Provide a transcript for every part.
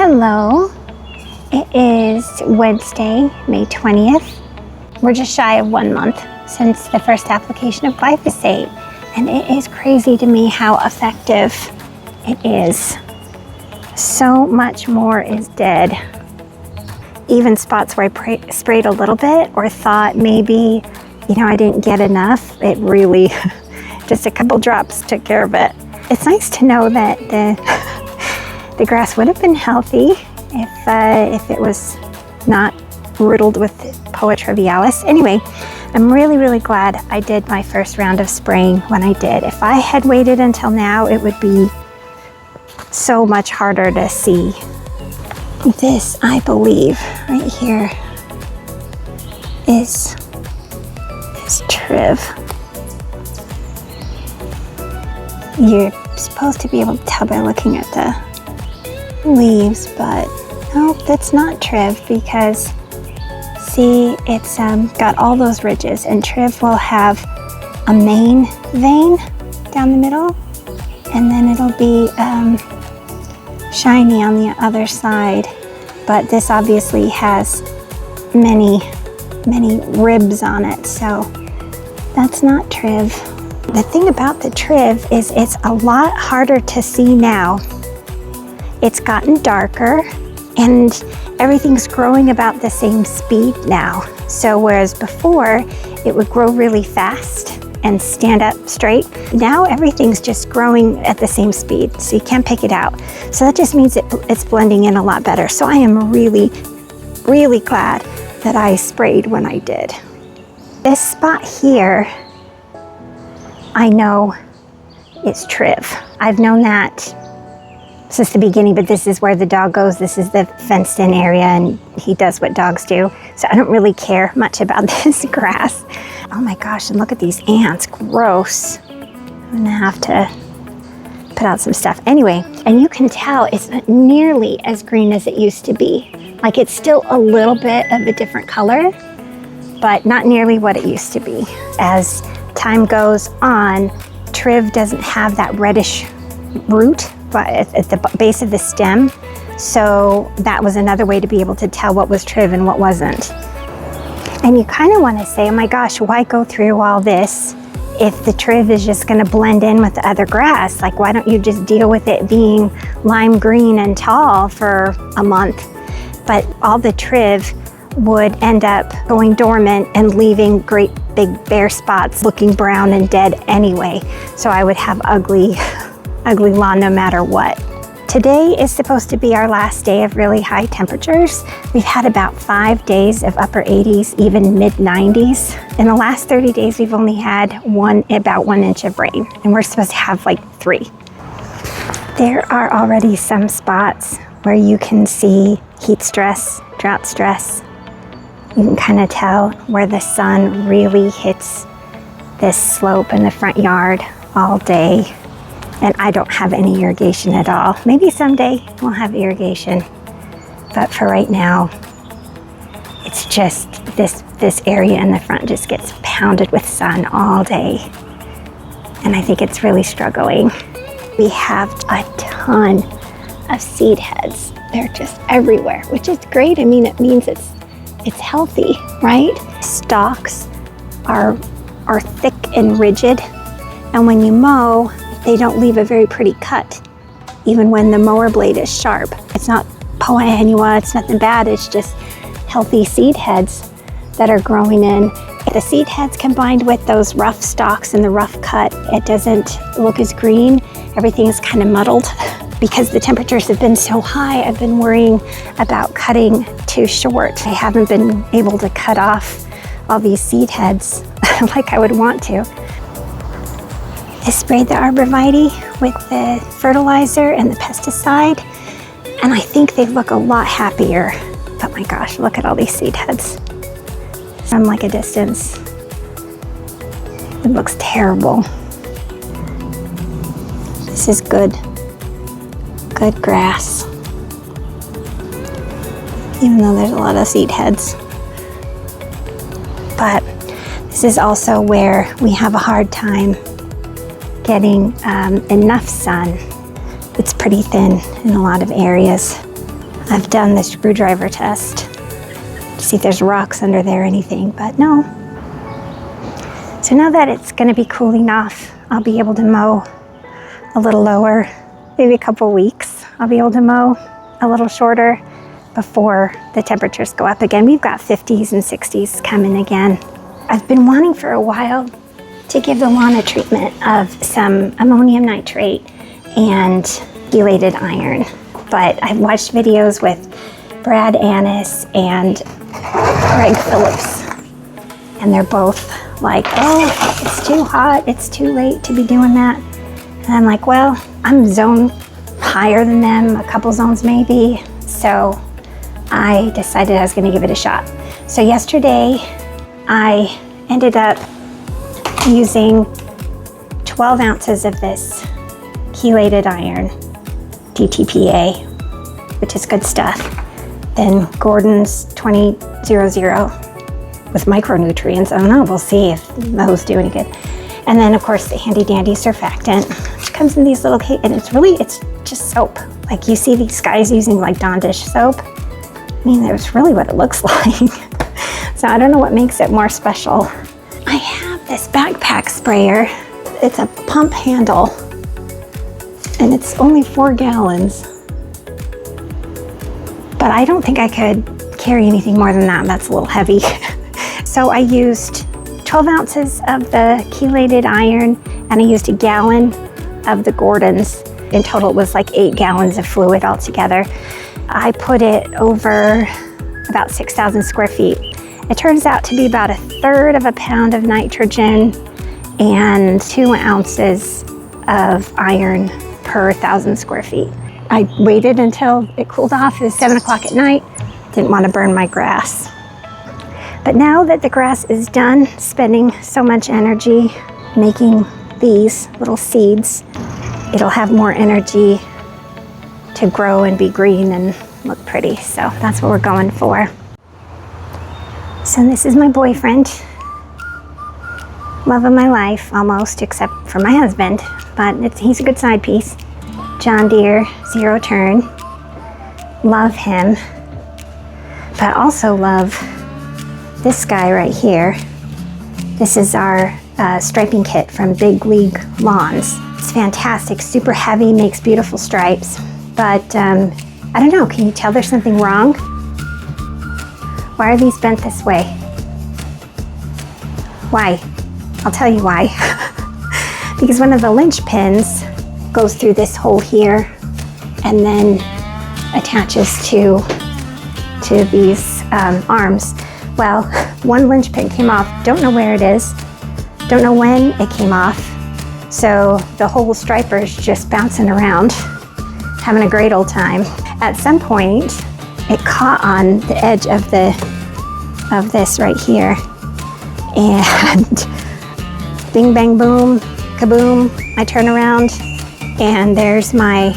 Hello, it is Wednesday, May 20th. We're just shy of 1 month since the first application of glyphosate, and it is crazy to me how effective it is. So much more is dead. Even spots where I sprayed a little bit or thought maybe, I didn't get enough, it really, just a couple drops took care of it. It's nice to know that the grass would have been healthy if it was not riddled with Poa trivialis. Anyway, I'm really glad I did my first round of spraying when I did. If I had waited until now, it would be so much harder to see. This, I believe, right here is Triv. You're supposed to be able to tell by looking at the leaves, but nope, that's not Triv, because see, it's got all those ridges, and Triv will have a main vein down the middle, and then it'll be shiny on the other side. But this obviously has many ribs on it, so that's not Triv. The thing about the Triv is it's a lot harder to see now. It's gotten darker and everything's growing about the same speed now. So whereas before it would grow really fast and stand up straight, now everything's just growing at the same speed, so you can't pick it out. So that just means it's blending in a lot better. So I am really glad that I sprayed when I did. This spot here, I know it's Triv. I've known that since the beginning, but this is where the dog goes. This is the fenced in area, and he does what dogs do. So I don't really care much about this grass. Oh my gosh, and look at these ants, gross. I'm gonna have to put out some stuff. Anyway, and you can tell it's not nearly as green as it used to be. Like, it's still a little bit of a different color, but not nearly what it used to be. As time goes on, Triv doesn't have that reddish root but at the base of the stem. So that was another way to be able to tell what was Triv and what wasn't. And you kind of want to say, oh my gosh, why go through all this if the Triv is just going to blend in with the other grass? Like, why don't you just deal with it being lime green and tall for a month? But all the Triv would end up going dormant and leaving great big bare spots looking brown and dead anyway. So I would have ugly lawn no matter what. Today is supposed to be our last day of really high temperatures. We've had about 5 days of upper 80s, even mid 90s. In the last 30 days, we've only had about 1 inch of rain, and we're supposed to have like 3. There are already some spots where you can see heat stress, drought stress. You can kind of tell where the sun really hits this slope in the front yard all day. And I don't have any irrigation at all. Maybe someday we'll have irrigation. But for right now, it's just this area in the front just gets pounded with sun all day. And I think it's really struggling. We have a ton of seed heads. They're just everywhere, which is great. I mean, it means it's healthy, right? Stalks are thick and rigid. And when you mow, they don't leave a very pretty cut, even when the mower blade is sharp. It's not Poa annua, it's nothing bad, it's just healthy seed heads that are growing in. If the seed heads combined with those rough stalks and the rough cut, it doesn't look as green. Everything is kind of muddled. Because the temperatures have been so high, I've been worrying about cutting too short. I haven't been able to cut off all these seed heads like I would want to. I sprayed the arborvitae with the fertilizer and the pesticide, and I think they look a lot happier. But my gosh, look at all these seed heads. From like a distance, it looks terrible. This is good grass, even though there's a lot of seed heads. But this is also where we have a hard time getting enough sun. It's pretty thin in a lot of areas. I've done the screwdriver test to see if there's rocks under there or anything, but no. So now that it's going to be cooling off, I'll be able to mow a little lower, maybe a couple weeks. I'll be able to mow a little shorter before the temperatures go up again. We've got 50s and 60s coming again. I've been wanting for a while to give the lawn a treatment of some ammonium nitrate and chelated iron. But I've watched videos with Brad Annis and Greg Phillips, and they're both like, oh, it's too hot, it's too late to be doing that. And I'm like, well, I'm zone higher than them, a couple zones maybe. So I decided I was gonna give it a shot. So yesterday, I ended up using 12 ounces of this chelated iron, DTPA, which is good stuff. Then Gordon's 2000 with micronutrients. I don't know, we'll see if those do any good. And then of course the handy dandy surfactant, which comes in these little and it's just soap. Like you see these guys using like Dawn dish soap. I mean, that's really what it looks like. So I don't know what makes it more special. I have this backpack sprayer. It's a pump handle and it's only 4 gallons. But I don't think I could carry anything more than that. That's a little heavy. So I used 12 ounces of the chelated iron and I used a gallon of the Gordon's. In total it was like 8 gallons of fluid altogether. I put it over about 6,000 square feet. It turns out to be about 1/3 of a pound of nitrogen and 2 ounces of iron per 1,000 square feet. I waited until it cooled off. It was 7 o'clock at night. Didn't want to burn my grass. But now that the grass is done spending so much energy making these little seeds, it'll have more energy to grow and be green and look pretty. So that's what we're going for. So this is my boyfriend. Love of my life, almost, except for my husband. But he's a good side piece. John Deere, 0 turn. Love him. But also love this guy right here. This is our striping kit from Big League Lawns. It's fantastic, super heavy, makes beautiful stripes. But I don't know, can you tell there's something wrong? Why are these bent this way? Why? I'll tell you why. Because one of the linch pins goes through this hole here and then attaches to these arms. Well, one linch pin came off, don't know where it is, don't know when it came off. So the whole striper's just bouncing around, having a great old time. At some point, it caught on the edge of this right here. And bing, bang, boom, kaboom, I turn around and there's my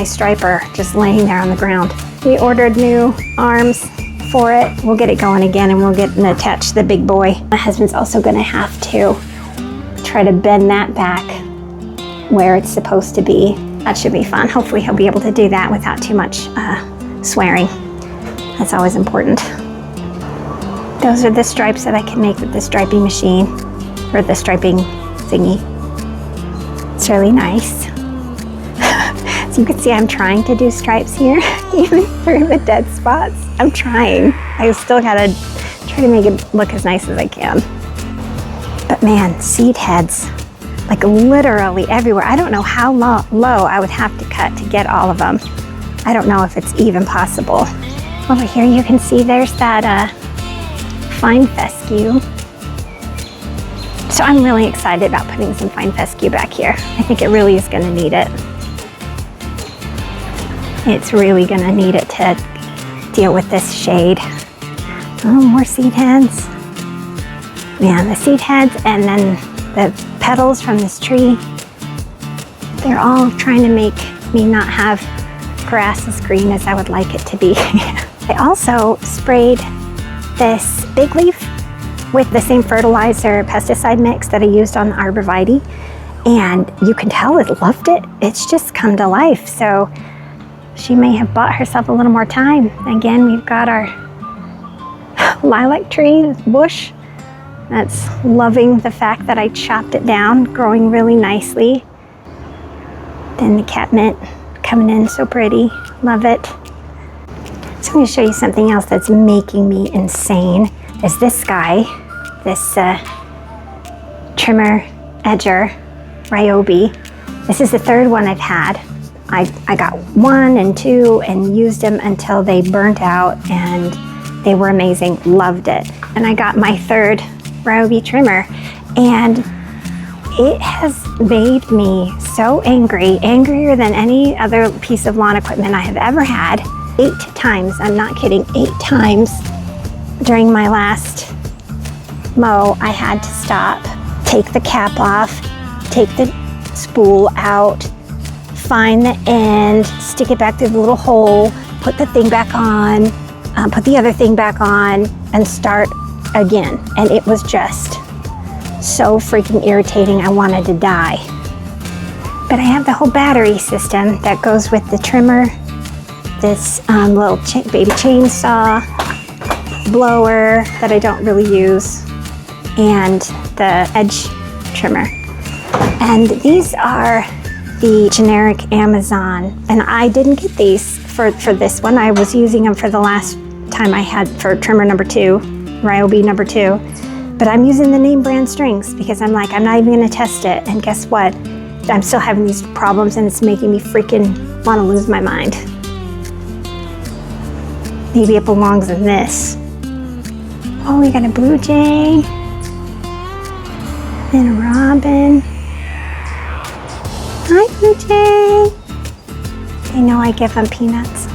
striper just laying there on the ground. We ordered new arms for it. We'll get it going again and we'll get and attach the big boy. My husband's also gonna have to try to bend that back where it's supposed to be. That should be fun. Hopefully he'll be able to do that without too much swearing. That's always important. Those are the stripes that I can make with the striping machine, or the striping thingy. It's really nice. So you can see I'm trying to do stripes here, even through the dead spots. I'm trying. I still gotta try to make it look as nice as I can. But man, seed heads, like literally everywhere. I don't know how low I would have to cut to get all of them. I don't know if it's even possible. Over here you can see there's that fine fescue. So I'm really excited about putting some fine fescue back here. I think it really is gonna need it. It's really gonna need it to deal with this shade. Oh, more seed heads. Yeah, the seed heads and then the petals from this tree. They're all trying to make me not have grass as green as I would like it to be. I also sprayed this big leaf with the same fertilizer pesticide mix that I used on the arborvitae, and you can tell it loved it. It's just come to life. So she may have bought herself a little more time. Again, we've got our lilac tree bush that's loving the fact that I chopped it down, growing really nicely. Then the catmint coming in so pretty, love it. So I'm going to show you something else that's making me insane. Is this guy, this trimmer edger Ryobi. This is the third one I've had. I got 1 and 2 and used them until they burnt out, and they were amazing, loved it. And I got my third Ryobi trimmer, and it has made me so angry, angrier than any other piece of lawn equipment I have ever had. 8 times, I'm not kidding, 8 times during my last mow, I had to stop, take the cap off, take the spool out, find the end, stick it back through the little hole, put the thing back on, put the other thing back on, and start again. And it was just so freaking irritating, I wanted to die. But I have the whole battery system that goes with the trimmer, this little baby chainsaw, blower that I don't really use, and the edge trimmer. And these are the generic Amazon, and I didn't get these for this one. I was using them for the last time I had for trimmer number 2, Ryobi number 2, but I'm using the name brand strings because I'm like, I'm not even gonna test it, and guess what? I'm still having these problems, and it's making me freaking want to lose my mind. Maybe it belongs in this. Oh, we got a blue jay and a robin. Hi, Blue Jay. They know I give them peanuts.